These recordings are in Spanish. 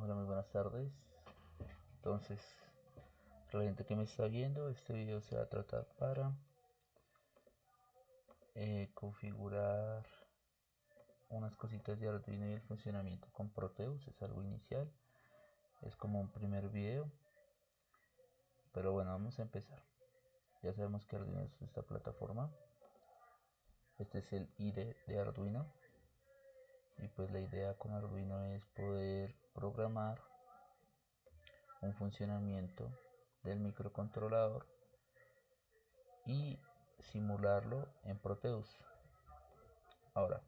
Hola, muy buenas tardes. Entonces, para la gente que me está viendo, este video se va a tratar para configurar unas cositas de Arduino y el funcionamiento con Proteus. Es algo inicial, es como un primer video, pero bueno, vamos a empezar. Ya sabemos que Arduino es esta plataforma. Este es el IDE de Arduino, y pues la idea con Arduino es poder programar un funcionamiento del microcontrolador y simularlo en Proteus. Ahora,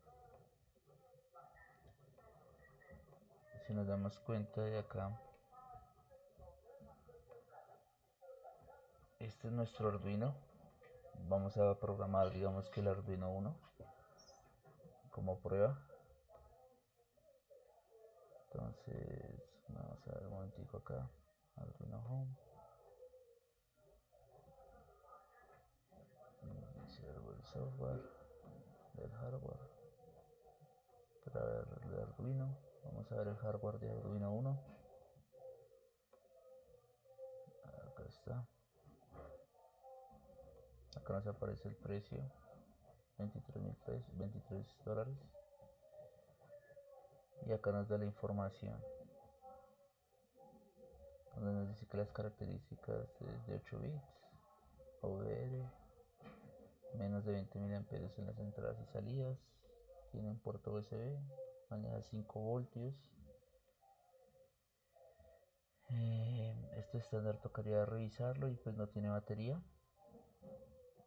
si nos damos cuenta de acá, este es nuestro Arduino. Vamos a programar, digamos que el Arduino 1 como prueba. Entonces, vamos a ver un momentico acá, Arduino Home. Dice el software del hardware. Para ver el de Arduino, vamos a ver el hardware de Arduino 1. Acá está. Acá nos aparece el precio, 23.000 pesos, $23. Y acá nos da la información, donde nos dice que las características es de 8 bits, OVR, menos de 20 mA en las entradas y salidas, tiene un puerto USB, maneja 5 voltios. Este estándar tocaría revisarlo y pues no tiene batería.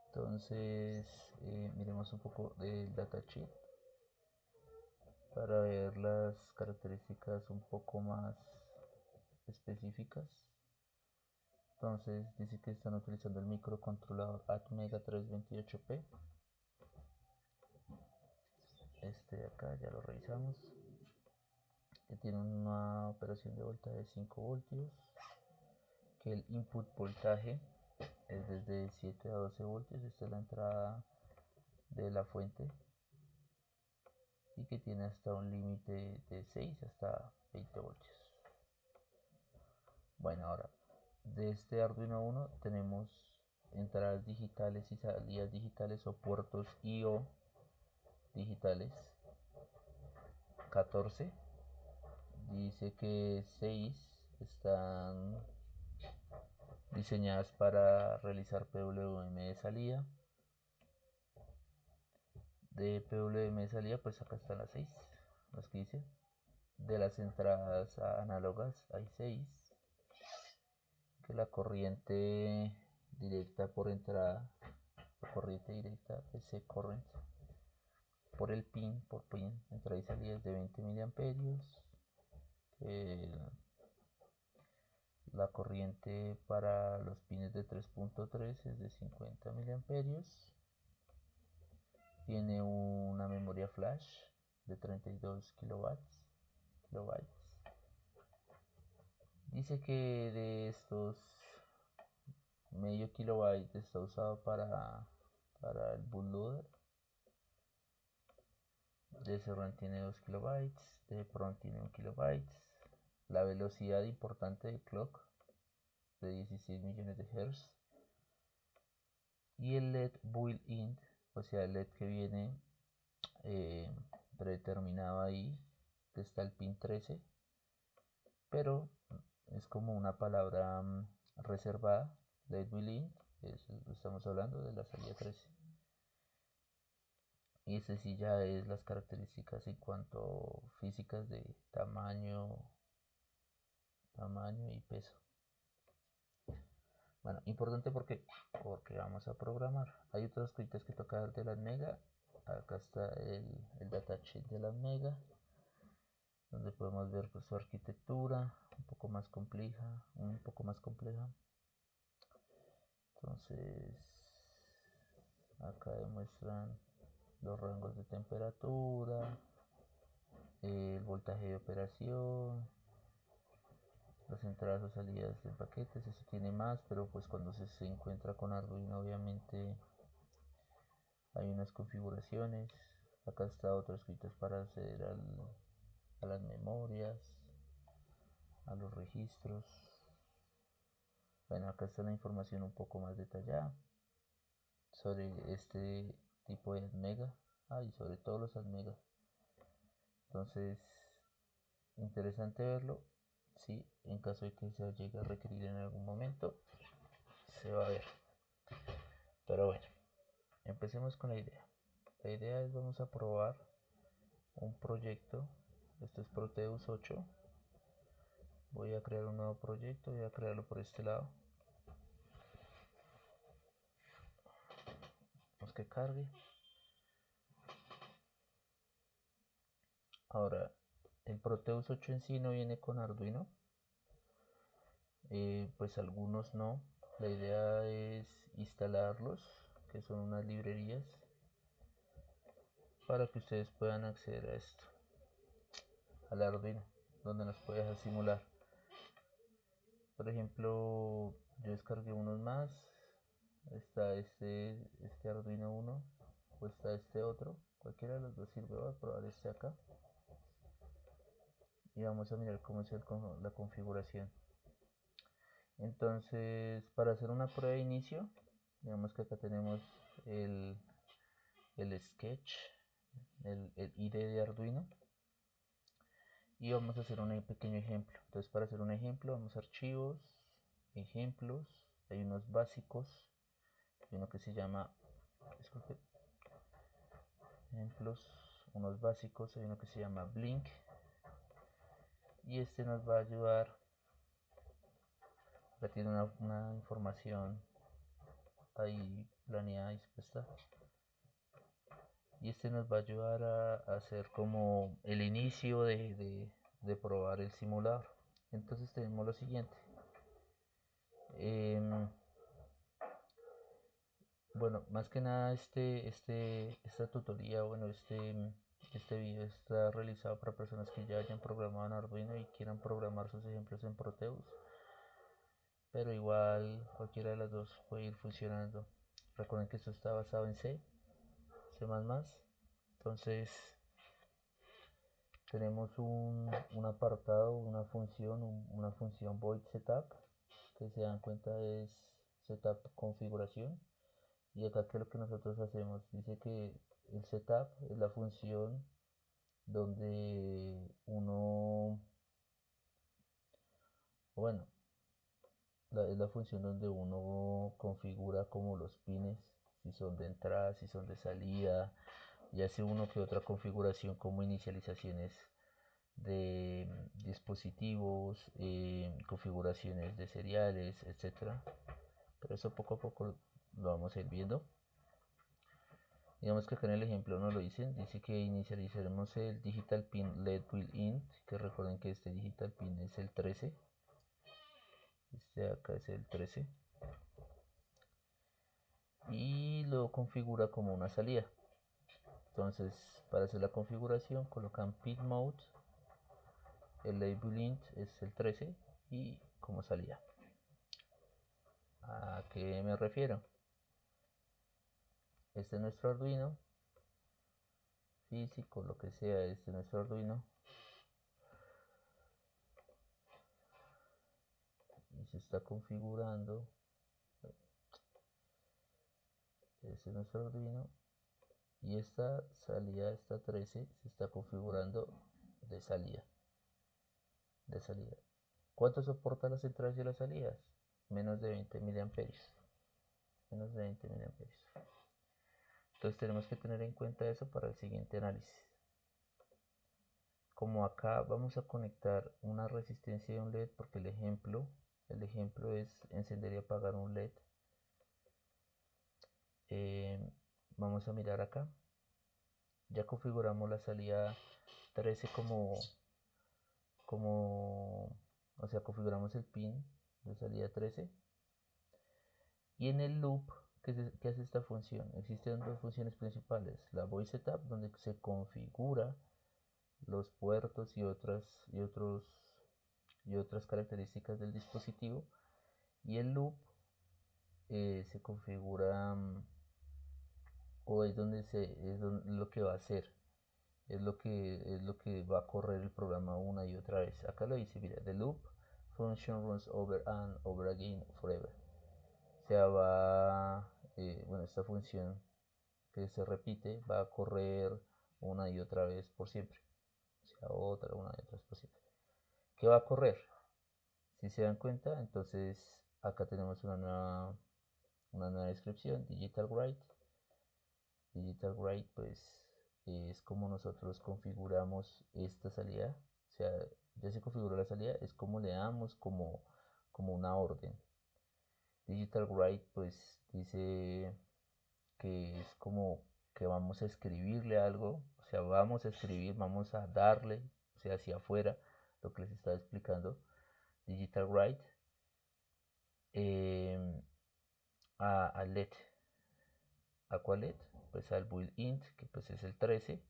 Entonces miremos un poco del datasheet para ver las características un poco más específicas. Entonces dice que están utilizando el microcontrolador Atmega 328P. Este de acá ya lo revisamos, que tiene una operación de voltaje de 5 voltios, que el input voltaje es desde 7 a 12 voltios. Esta es la entrada de la fuente, y que tiene hasta un límite de 6 hasta 20 voltios. Bueno, ahora de este Arduino 1 tenemos entradas digitales y salidas digitales, o puertos I/O digitales, 14. Dice que 6 están diseñadas para realizar PWM de salida. De PWM de salida, pues acá están las 6, las que dice. De las entradas análogas hay 6. Que la corriente directa por entrada, la corriente directa, ese current, por el pin, entrada y salida es de 20 miliamperios. Que la corriente para los pines de 3.3 es de 50 miliamperios. Tiene una memoria flash de 32 kilobytes. Dice que de estos, medio kilobyte está usado para el bootloader. De SRAM tiene 2 kilobytes, de PROM tiene 1 kilobyte. La velocidad importante de clock de 16 millones de Hz. Y el LED built-in, o sea, el LED que viene predeterminado ahí, que está el pin 13, pero es como una palabra reservada. LED built-in, estamos hablando de la salida 13. Y ese sí ya es las características en cuanto físicas de tamaño y peso. Bueno, importante porque vamos a programar. Hay otras cositas que tocar de la Mega. Acá está el datasheet de la Mega, donde podemos ver pues, su arquitectura un poco más compleja, Entonces, acá demuestran los rangos de temperatura, el voltaje de operación, las entradas o salidas de paquetes. Eso tiene más, pero pues cuando se encuentra con Arduino obviamente hay unas configuraciones. Acá está otras cositas para acceder a las memorias. a los registros. Bueno, acá está la información un poco más detallada sobre este tipo de Atmega, y sobre todos los Atmega. Entonces, interesante verlo. Sí, en caso de que se llegue a requerir en algún momento, se va a ver. Pero bueno, empecemos con la idea. La idea es, vamos a probar un proyecto. Esto es Proteus 8. Voy a crear un nuevo proyecto, voy a crearlo por este lado. Vamos que cargue. Ahora, el Proteus 8 en sí no viene con Arduino. Pues algunos no. La idea es instalarlos, que son unas librerías, para que ustedes puedan acceder a esto, al Arduino, donde nos puede dejar simular. Por ejemplo, yo descargué unos más. Está este Arduino 1, o está este otro. Cualquiera de los dos sirve. Voy a probar este acá y vamos a mirar cómo es la configuración. Entonces, para hacer una prueba de inicio, digamos que acá tenemos el sketch, el IDE de Arduino, y vamos a hacer un pequeño ejemplo. Entonces, para hacer un ejemplo, vamos a archivos, ejemplos, hay unos básicos, hay uno que se llama, disculpe, ejemplos, unos básicos, hay uno que se llama Blink, y este nos va a ayudar. Acá tiene una información ahí planeada y dispuesta, y este nos va a ayudar a hacer como el inicio de probar el simulador. Entonces tenemos lo siguiente. Bueno, más que nada esta tutoría, bueno, este video está realizado para personas que ya hayan programado en Arduino y quieran programar sus ejemplos en Proteus, pero igual cualquiera de las dos puede ir funcionando. Recuerden que esto está basado en C++. Entonces tenemos un apartado, una función void setup, que se dan cuenta es setup configuración. Y acá, ¿qué es lo que nosotros hacemos? Dice que el setup es la función donde bueno, es la función donde uno configura como los pines, si son de entrada, si son de salida, y hace uno que otra configuración como inicializaciones de dispositivos, configuraciones de seriales, etcétera. Pero eso poco a poco lo vamos a ir viendo. Digamos que acá en el ejemplo no lo dicen, dice que inicializaremos el digital pin led will int, que recuerden que este digital pin es el 13, este acá es el 13, y lo configura como una salida. Entonces, para hacer la configuración colocan pin mode, el label int es el 13 y como salida. ¿A qué me refiero? Este es nuestro Arduino físico, lo que sea, este es nuestro Arduino, y se está configurando. Este es nuestro Arduino, y esta salida, esta 13, se está configurando de salida. ¿Cuánto soporta las entradas y las salidas? Menos de 20 miliamperios. Menos de 20 miliamperios. Entonces tenemos que tener en cuenta eso para el siguiente análisis. Como acá vamos a conectar una resistencia de un LED, porque el ejemplo es encender y apagar un LED. Vamos a mirar acá. Ya configuramos la salida 13 o sea, configuramos el pin de salida 13. Y en el loop, ¿qué hace esta función? Existen dos funciones principales: la void setup, donde se configura los puertos y otras características del dispositivo, y el loop se configura, o es donde lo que va a hacer. es lo que va a correr el programa una y otra vez. Acá lo dice, mira, the loop function runs over and over again forever. O sea, bueno, esta función que se repite va a correr una y otra vez por siempre. O sea, otra, una y otra vez por siempre. ¿Qué va a correr? Si se dan cuenta, entonces acá tenemos una nueva descripción, digital write. Digital write pues es como nosotros configuramos esta salida. O sea, ya se configuró la salida, es como le damos como una orden. Digital write pues dice que es como que vamos a escribirle algo, o sea, vamos a escribir, vamos a darle, o sea, hacia afuera, lo que les estaba explicando. Digital write a let. ¿A cuál let? Pues al boolean int, que pues es el 13,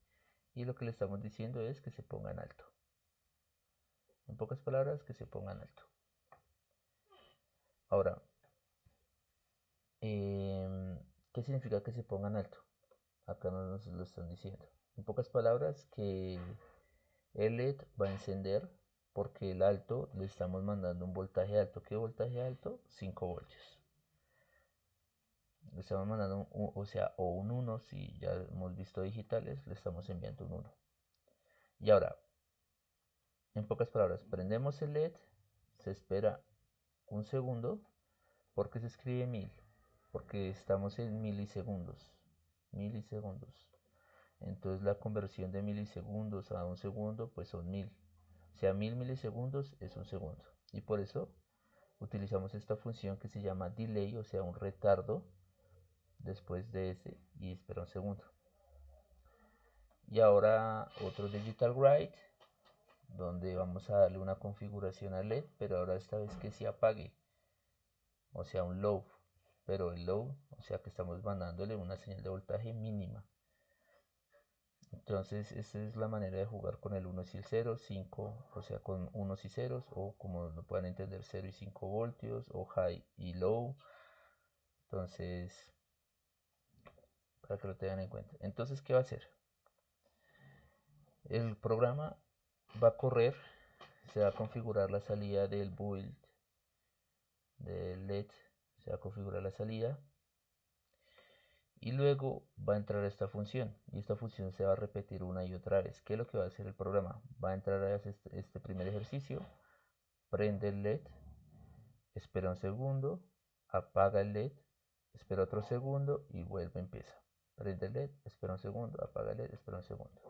y lo que le estamos diciendo es que se ponga en alto. En pocas palabras, que se ponga en alto. Ahora, ¿qué significa que se ponga en alto? Acá nos lo están diciendo. En pocas palabras, que el LED va a encender porque el alto le estamos mandando un voltaje alto. ¿Qué voltaje alto? 5 voltios. Le estamos mandando o sea, o un 1, si ya hemos visto digitales, le estamos enviando un 1. Y ahora, en pocas palabras, prendemos el LED, se espera un segundo, porque se escribe 1000, porque estamos en milisegundos. Milisegundos. Entonces la conversión de milisegundos a un segundo pues son 1000. O sea, 1000 milisegundos es un segundo. Y por eso utilizamos esta función que se llama delay, o sea, un retardo después de ese, y espera un segundo. Y ahora otro digital write, donde vamos a darle una configuración al LED, pero ahora esta vez que se apague, o sea, un low. Pero el low, o sea que estamos mandándole una señal de voltaje mínima. Entonces, esta es la manera de jugar con el 1 y el 0, 5, o sea, con unos y ceros, o como lo puedan entender, 0 y 5 voltios, o high y low. Entonces, para que lo tengan en cuenta. Entonces, ¿qué va a hacer? El programa va a correr, se va a configurar la salida del build del LED, se va a configurar la salida. Y luego va a entrar esta función, y esta función se va a repetir una y otra vez. ¿Qué es lo que va a hacer el programa? Va a entrar a este primer ejercicio, prende el LED, espera un segundo, apaga el LED, espera otro segundo y vuelve, empieza. Prende el LED, espera un segundo, apaga el LED, espera un segundo.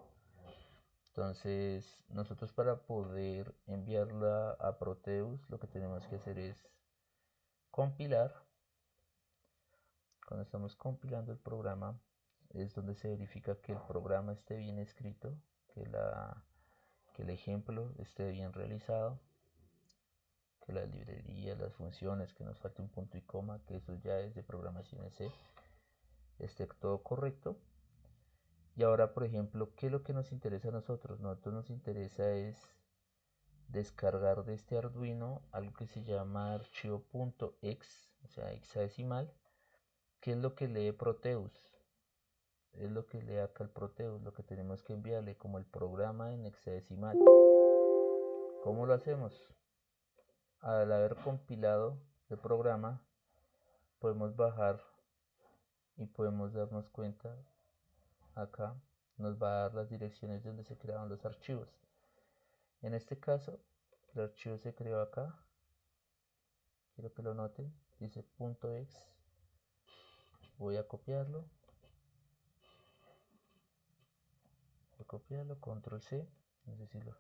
Entonces, nosotros para poder enviarla a Proteus, lo que tenemos que hacer es compilar. Cuando estamos compilando el programa, es donde se verifica que el programa esté bien escrito, que el ejemplo esté bien realizado, que la librería, las funciones, que nos falte un punto y coma, que eso ya es de programación en C, esté todo correcto. Y ahora, por ejemplo, ¿qué es lo que nos interesa a nosotros? Nosotros nos interesa es descargar de este Arduino algo que se llama archivo.ex, o sea, hexadecimal, que es lo que lee Proteus. Es lo que lee acá el Proteus, lo que tenemos que enviarle como el programa en hexadecimal. ¿Cómo lo hacemos? Al haber compilado el programa, podemos bajar y podemos darnos cuenta acá, nos va a dar las direcciones donde se crearon los archivos. En este caso, el archivo se creó acá, quiero que lo noten, dice .ex, voy a copiarlo, control C, no sé si lo...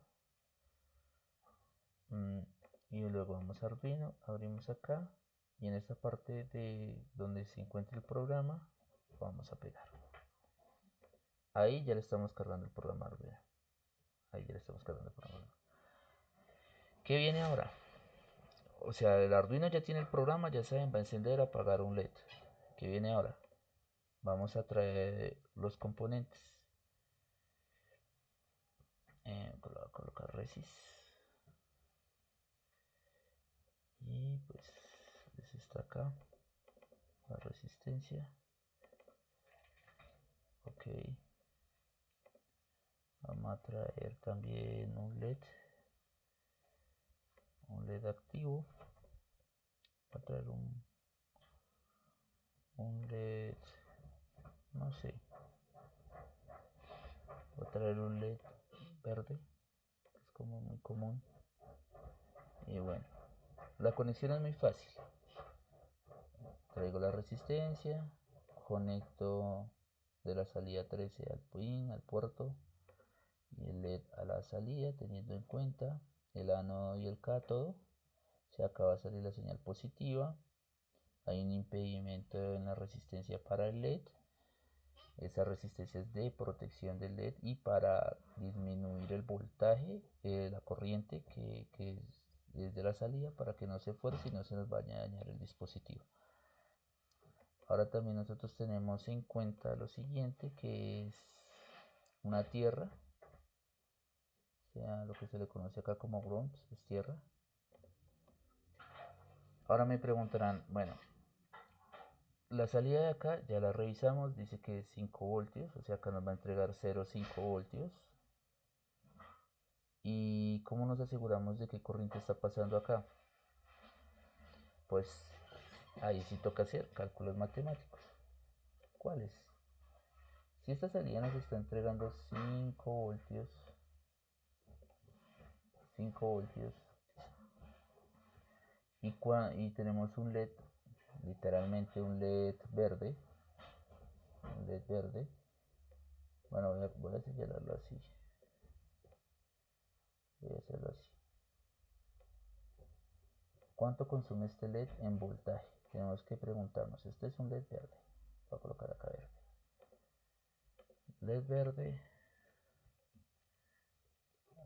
y luego vamos a Arduino, abrimos acá, y en esta parte de donde se encuentra el programa, vamos a pegar. Ahí ya le estamos cargando el programa Arduino. Ahí ya le estamos cargando el programa. ¿Qué viene ahora? O sea, el Arduino ya tiene el programa, ya saben, va a encender, apagar un LED. ¿Qué viene ahora? Vamos a traer los componentes. Voy a colocar resist. Y pues está acá. La resistencia. Ok. Vamos a traer también un LED activo. Voy a traer un LED, no sé, voy a traer un LED verde, que es como muy común. Y bueno, la conexión es muy fácil. Traigo la resistencia, conecto de la salida 13 al pin, al puerto, y el LED a la salida, teniendo en cuenta el ánodo y el cátodo. Se acaba de salir la señal positiva. Hay un impedimento en la resistencia para el LED. Esa resistencia es de protección del LED y para disminuir el voltaje, la corriente que es desde la salida, para que no se fuerce y no se nos vaya a dañar el dispositivo. Ahora también nosotros tenemos en cuenta lo siguiente, que es una tierra, o sea, lo que se le conoce acá como ground, es tierra. Ahora me preguntarán, bueno, la salida de acá ya la revisamos, dice que es 5 voltios, o sea, acá nos va a entregar 0,5 voltios. ¿Y cómo nos aseguramos de qué corriente está pasando acá? Pues ahí sí toca hacer cálculos matemáticos. ¿Cuáles? Si esta salida nos está entregando 5 voltios, 5 voltios, y tenemos un LED, literalmente un LED verde, bueno, voy a señalarlo así, voy a hacerlo así. ¿Cuánto consume este LED en voltaje? Tenemos que preguntarnos. Este es un LED verde, voy a colocar acá verde. LED verde,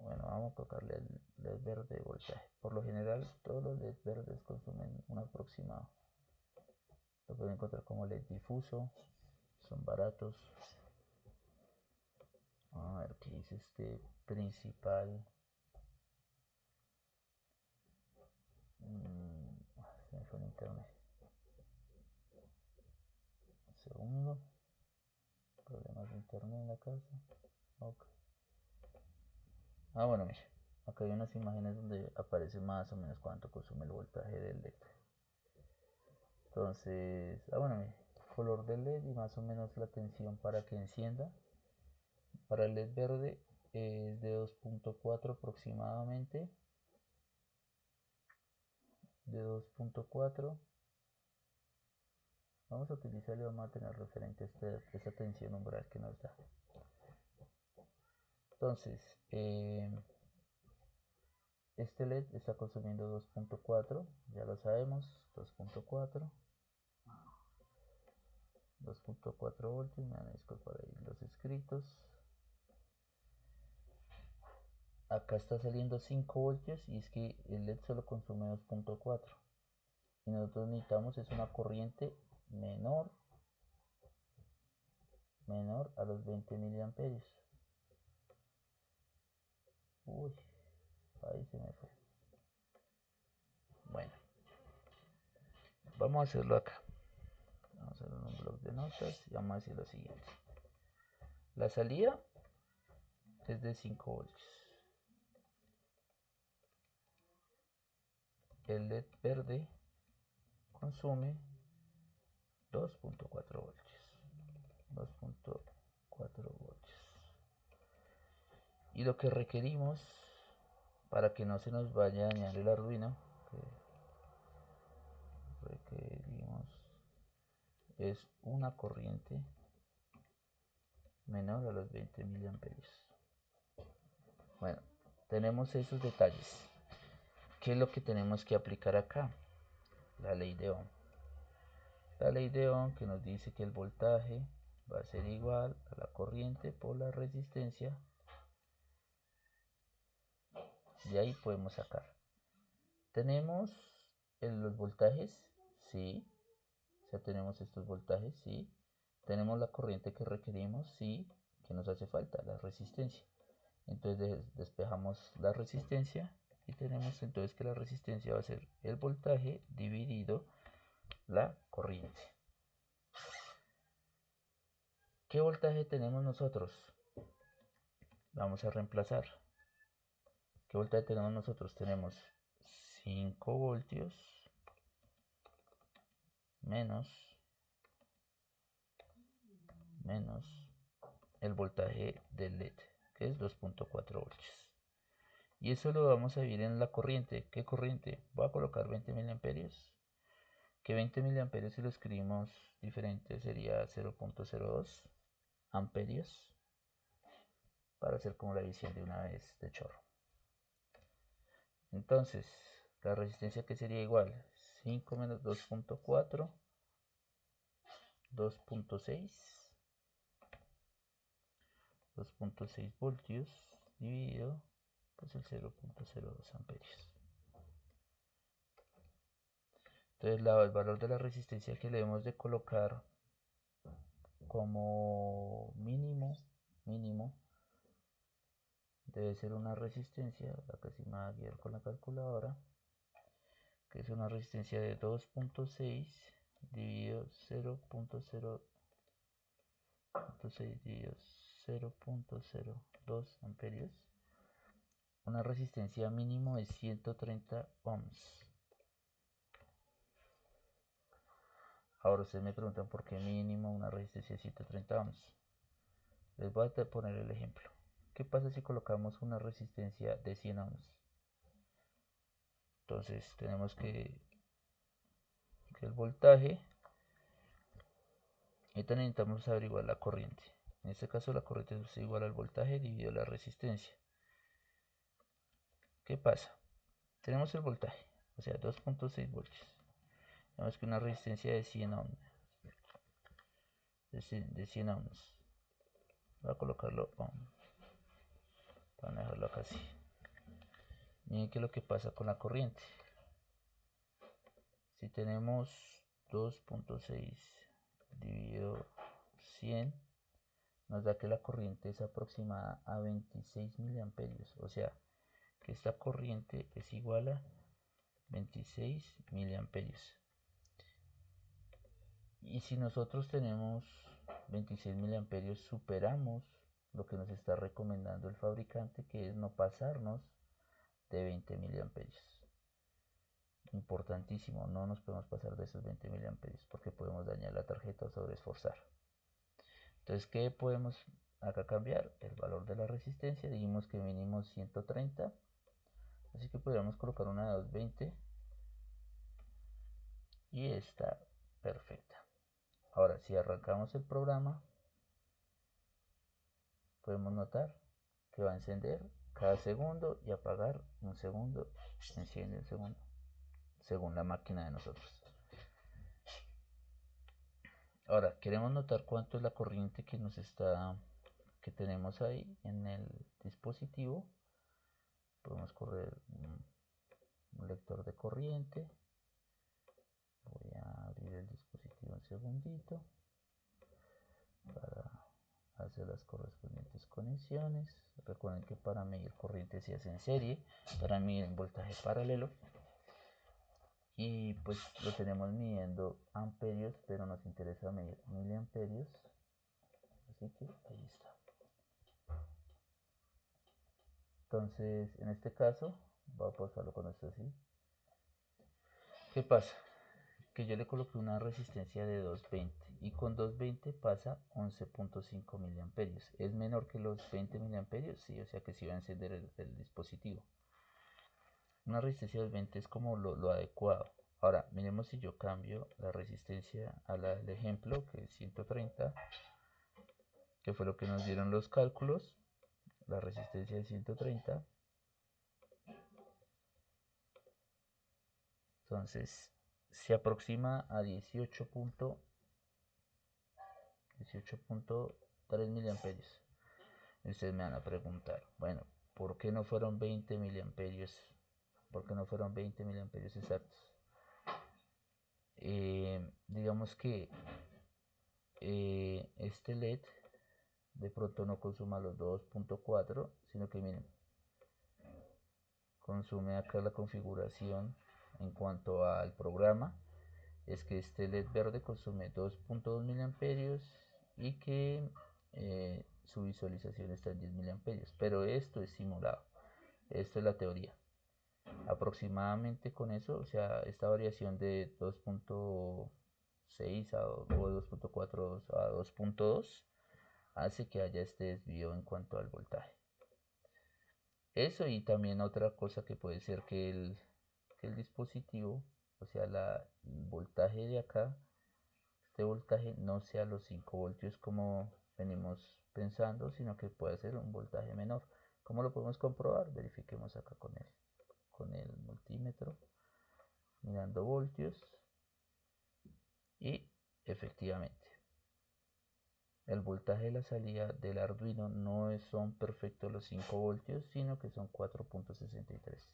bueno, vamos a colocarle el LED verde voltaje. Por lo general, todos los LED verdes consumen un aproximado. Lo pueden encontrar como LED difuso, son baratos. Vamos a ver qué dice este principal. Se me fue en internet. Un segundo. Problemas de internet en la casa. Ok. Bueno, mire. Acá hay unas imágenes donde aparece más o menos cuánto consume el voltaje del LED. Entonces, bueno, mire. Color del LED y más o menos la tensión para que encienda. Para el LED verde es de 2.4 aproximadamente. De 2.4. Vamos a utilizarlo y vamos a tener referente esta tensión umbral que nos da. Entonces, este LED está consumiendo 2.4, ya lo sabemos, 2.4 voltios, me van a disculpar ahí los escritos. Acá está saliendo 5 voltios y es que el LED solo consume 2.4 y nosotros necesitamos es una corriente menor a los 20 miliamperios. Uy, ahí se me fue. Bueno, vamos a hacerlo acá. Vamos a hacerlo en un bloc de notas y vamos a decir lo siguiente. La salida es de 5 voltios. El LED verde consume 2.4 voltios. 2.4 voltios. Y lo que requerimos para que no se nos vaya a dañar el Arduino, requerimos es una corriente menor a los 20 miliamperios. Bueno, tenemos esos detalles. ¿Qué es lo que tenemos que aplicar acá? La ley de Ohm. La ley de Ohm que nos dice que el voltaje va a ser igual a la corriente por la resistencia. De ahí podemos sacar. ¿Tenemos los voltajes? Sí. O sea, tenemos estos voltajes, sí. ¿Tenemos la corriente que requerimos? Sí. ¿Qué nos hace falta? La resistencia. Entonces despejamos la resistencia y tenemos entonces que la resistencia va a ser el voltaje dividido la corriente. ¿Qué voltaje tenemos nosotros? Vamos a reemplazar. ¿Qué voltaje tenemos nosotros? Tenemos 5 voltios menos el voltaje del LED, que es 2.4 voltios. Y eso lo vamos a dividir en la corriente. ¿Qué corriente? Voy a colocar 20 miliamperios. Que 20 miliamperios, si lo escribimos diferente, sería 0.02 amperios, para hacer como la división de una vez de chorro. Entonces, la resistencia, que sería igual 5 menos 2.4, 2.6 voltios dividido pues el 0.02 amperios. Entonces el valor de la resistencia que le debemos de colocar como mínimo debe ser una resistencia, acá sí me va a guiar con la calculadora, que es una resistencia de 2.6 dividido 0.06 dividido 0.02 amperios. Una resistencia mínimo de 130 ohms. Ahora ustedes me preguntan por qué mínimo una resistencia de 130 ohms. Les voy a poner el ejemplo. ¿Qué pasa si colocamos una resistencia de 100 ohms? Entonces tenemos que el voltaje, ahorita necesitamos averiguar la corriente. En este caso la corriente es igual al voltaje dividido la resistencia. ¿Qué pasa? Tenemos el voltaje, o sea 2.6 voltios. Tenemos que una resistencia de 100 ohms. De 100 ohms. Voy a colocarlo ohm, para dejarlo acá así. Miren qué es lo que pasa con la corriente. Si tenemos 2.6 dividido 100, nos da que la corriente es aproximada a 26 miliamperios. O sea, que esta corriente es igual a 26 miliamperios. Y si nosotros tenemos 26 miliamperios, superamos lo que nos está recomendando el fabricante, que es no pasarnos de 20 miliamperios. Importantísimo, no nos podemos pasar de esos 20 miliamperios porque podemos dañar la tarjeta o sobreesforzar. Entonces, ¿qué podemos acá cambiar? El valor de la resistencia. Dijimos que mínimo 130, así que podríamos colocar una de 220 y está perfecta. Ahora, si arrancamos el programa, podemos notar que va a encender cada segundo y apagar un segundo, enciende un segundo, según la máquina de nosotros. Ahora, queremos notar cuánto es la corriente que tenemos ahí en el dispositivo. Podemos correr un lector de corriente. Voy a abrir el dispositivo un segundito para hacer las correspondientes conexiones. Recuerden que para medir corriente se hace en serie, para medir en voltaje paralelo. Y pues lo tenemos midiendo amperios, pero nos interesa medir miliamperios. Así que ahí está. Entonces, en este caso, voy a pausarlo cuando esté así. ¿Qué pasa? Que yo le coloqué una resistencia de 220 y con 220 pasa 11.5 miliamperios. ¿Es menor que los 20 miliamperios? Sí, o sea que sí va a encender el dispositivo. Una resistencia de 220 es como lo adecuado. Ahora, miremos si yo cambio la resistencia al ejemplo, que es 130, que fue lo que nos dieron los cálculos. La resistencia de 130. Entonces, se aproxima a 18.3 miliamperios. Y ustedes me van a preguntar, bueno, ¿por qué no fueron 20 miliamperios? ¿Por qué no fueron 20 miliamperios exactos? Digamos que este LED de pronto no consuma los 2.4, sino que miren, consume acá la configuración en cuanto al programa. Es que este LED verde consume 2.2 miliamperios y que su visualización está en 10 miliamperios, pero esto es simulado, esto es la teoría. Aproximadamente con eso, o sea, esta variación de 2.6 o 2.4 a 2.2 hace que haya este desvío en cuanto al voltaje. Eso, y también otra cosa que puede ser que el dispositivo, o sea, el voltaje de acá, este voltaje no sea los 5 voltios como venimos pensando, sino que puede ser un voltaje menor. ¿Cómo lo podemos comprobar? Verifiquemos acá con el multímetro, mirando voltios, y efectivamente el voltaje de la salida del Arduino no son perfectos los 5 voltios, sino que son 4.63.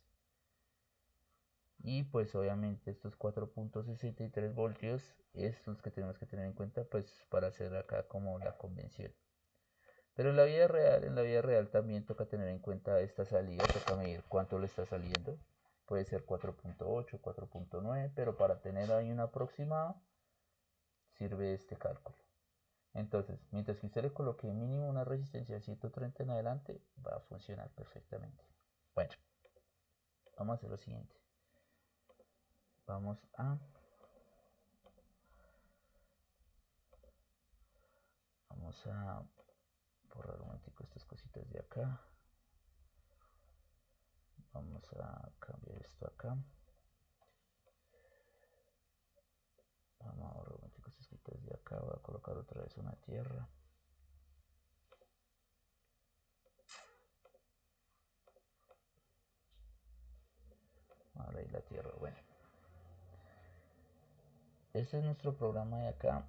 Y pues obviamente estos 4.63 voltios es los que tenemos que tener en cuenta pues para hacer acá como la convención. Pero en la vida real también toca tener en cuenta esta salida, toca medir cuánto le está saliendo. Puede ser 4.8, 4.9, pero para tener ahí un aproximado sirve este cálculo. Entonces, mientras que usted le coloque mínimo una resistencia de 130 en adelante, va a funcionar perfectamente. Bueno, vamos a hacer lo siguiente. Vamos a borrar un momentico estas cositas de acá. Vamos a cambiar esto acá. Vamos a borrar un momentico estas cositas de acá. Voy a colocar otra vez una tierra. Ahora ahí la tierra. Bueno, este es nuestro programa de acá.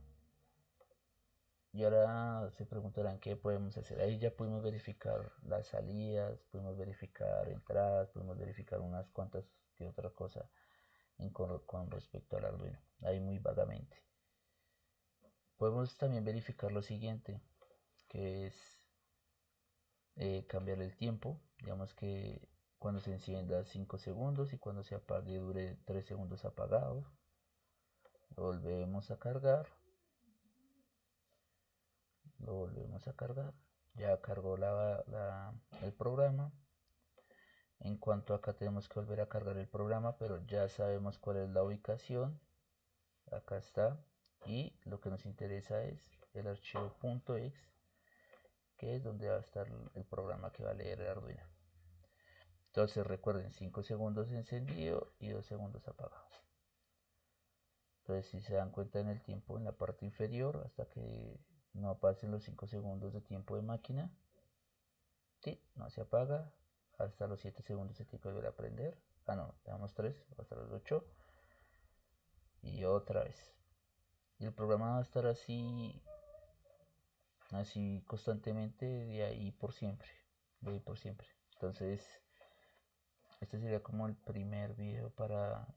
Y ahora se preguntarán qué podemos hacer. Ahí ya pudimos verificar las salidas, pudimos verificar entradas, pudimos verificar unas cuantas que otra cosa con respecto al Arduino. Ahí muy vagamente. Podemos también verificar lo siguiente, que es cambiar el tiempo. Digamos que cuando se encienda 5 segundos y cuando se apague dure 3 segundos apagados. Lo volvemos a cargar. Lo volvemos a cargar. Ya cargó el programa. En cuanto acá tenemos que volver a cargar el programa, pero ya sabemos cuál es la ubicación. Acá está. Y lo que nos interesa es el archivo .exe, que es donde va a estar el programa que va a leer el Arduino. Entonces recuerden, 5 segundos encendido y 2 segundos apagado. Entonces si se dan cuenta en el tiempo, en la parte inferior, hasta que no pasen los 5 segundos de tiempo de máquina, ¿sí? No se apaga. Hasta los 7 segundos se tiene que volver a prender. Ah, no, le damos 3, hasta los 8. Y otra vez. Y el programa va a estar así constantemente de ahí por siempre. De ahí por siempre. Entonces, este sería como el primer video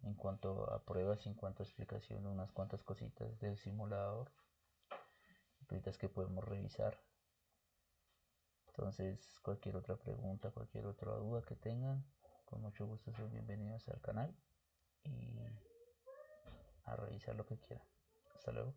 en cuanto a pruebas y en cuanto a explicación de unas cuantas cositas del simulador. Cositas que podemos revisar. Entonces, cualquier otra pregunta, cualquier otra duda que tengan, con mucho gusto son bienvenidos al canal y a revisar lo que quieran. Hasta luego.